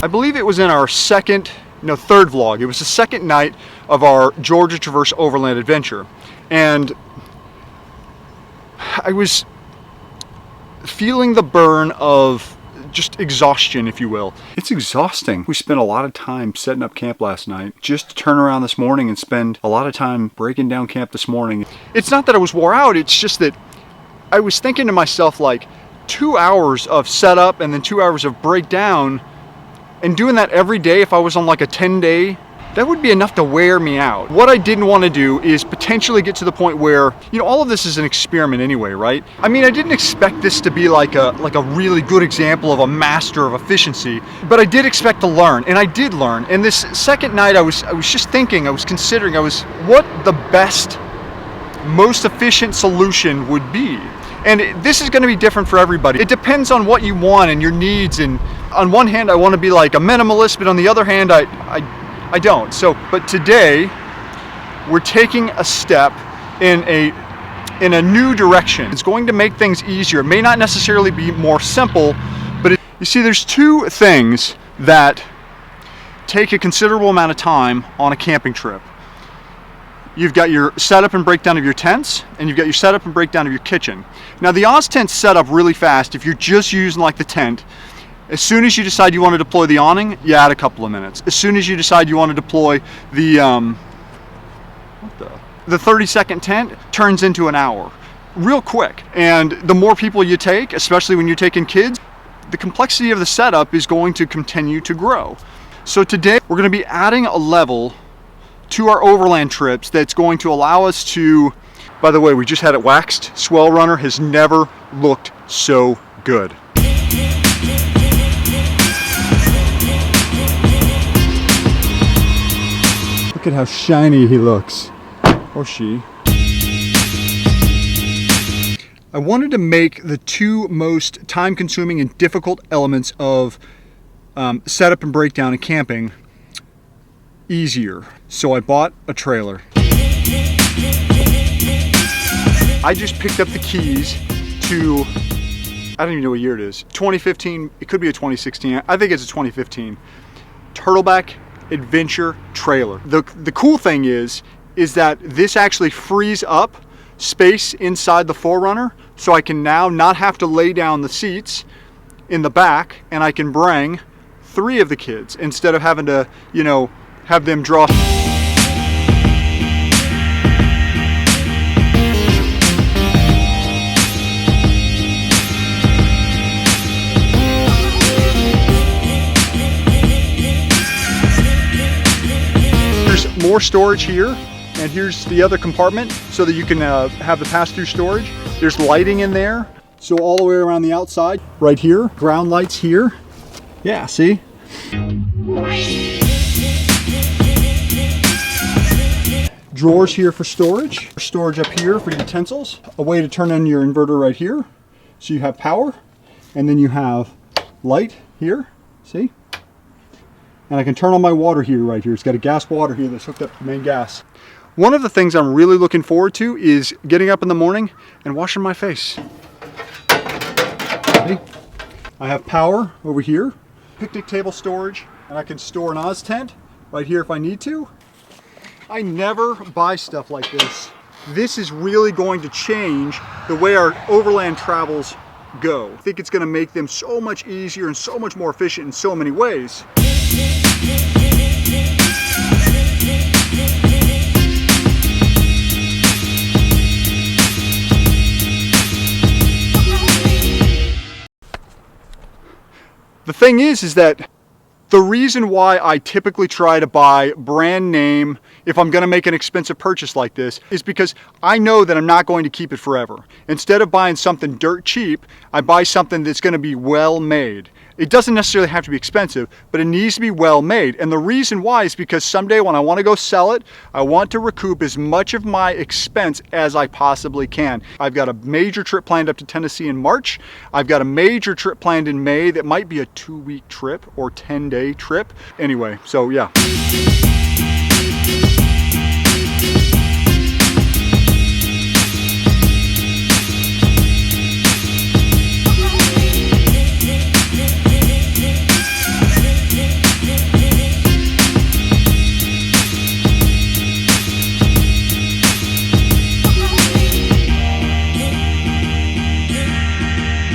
I believe it was in our third vlog. It was the second night of our Georgia Traverse Overland adventure. And I was feeling the burn of just exhaustion, if you will. It's exhausting. We spent a lot of time setting up camp last night just to turn around this morning and spend a lot of time breaking down camp this morning. It's not that I was wore out, it's just that I was thinking to myself, like, 2 hours of setup and then 2 hours of breakdown, and doing that every day if I was on like a 10-day, that would be enough to wear me out. What I didn't want to do is potentially get to the point where, all of this is an experiment anyway, right? I mean, I didn't expect this to be like a really good example of a master of efficiency, but I did expect to learn, and I did learn. And this second night, I was just thinking, I was considering, what the best, most efficient solution would be. And this is going to be different for everybody. It depends on what you want and your needs. And on one hand, I want to be like a minimalist, but on the other hand, I don't. But today, we're taking a step in a new direction. It's going to make things easier. It may not necessarily be more simple, but you see, there's two things that take a considerable amount of time on a camping trip. You've got your setup and breakdown of your tents, and you've got your setup and breakdown of your kitchen. Now, the Oz tent's set up really fast if you're just using like the tent. As soon as you decide you want to deploy the awning, you add a couple of minutes. As soon as you decide you want to deploy the 30-second tent, turns into an hour. Real quick. And the more people you take, especially when you're taking kids, the complexity of the setup is going to continue to grow. So today, we're going to be adding a level to our overland trips that's going to allow us to, by the way, we just had it waxed. Swell Runner has never looked so good. Look at how shiny he looks, or she. I wanted to make the two most time-consuming and difficult elements of setup and breakdown and camping easier. So I bought a trailer. I just picked up the keys to, I don't even know what year it is, 2015, it could be a 2016, I think it's a 2015, Turtleback Adventure trailer. The cool thing is that this actually frees up space inside the 4Runner, so I can now not have to lay down the seats in the back, and I can bring 3 of the kids instead of having to, have them draw. There's more storage here, and here's the other compartment so that you can have the pass-through storage. There's lighting in there, so all the way around the outside, right here, ground lights here. Yeah, see? Drawers here for storage. Storage up here for utensils. A way to turn on your inverter right here. So you have power, and then you have light here, see? And I can turn on my water heater right here. It's got a gas water here that's hooked up to the main gas. One of the things I'm really looking forward to is getting up in the morning and washing my face. See? I have power over here, picnic table storage, and I can store an Oz tent right here if I need to. I never buy stuff like this. This is really going to change the way our overland travels go. I think it's going to make them so much easier and so much more efficient in so many ways. The thing is that the reason why I typically try to buy brand name if I'm going to make an expensive purchase like this is because I know that I'm not going to keep it forever. Instead of buying something dirt cheap, I buy something that's going to be well made. It doesn't necessarily have to be expensive, but it needs to be well made. And the reason why is because someday when I want to go sell it, I want to recoup as much of my expense as I possibly can. I've got a major trip planned up to Tennessee in March. I've got a major trip planned in May that might be a 2-week trip or 10-day trip. Anyway, so yeah.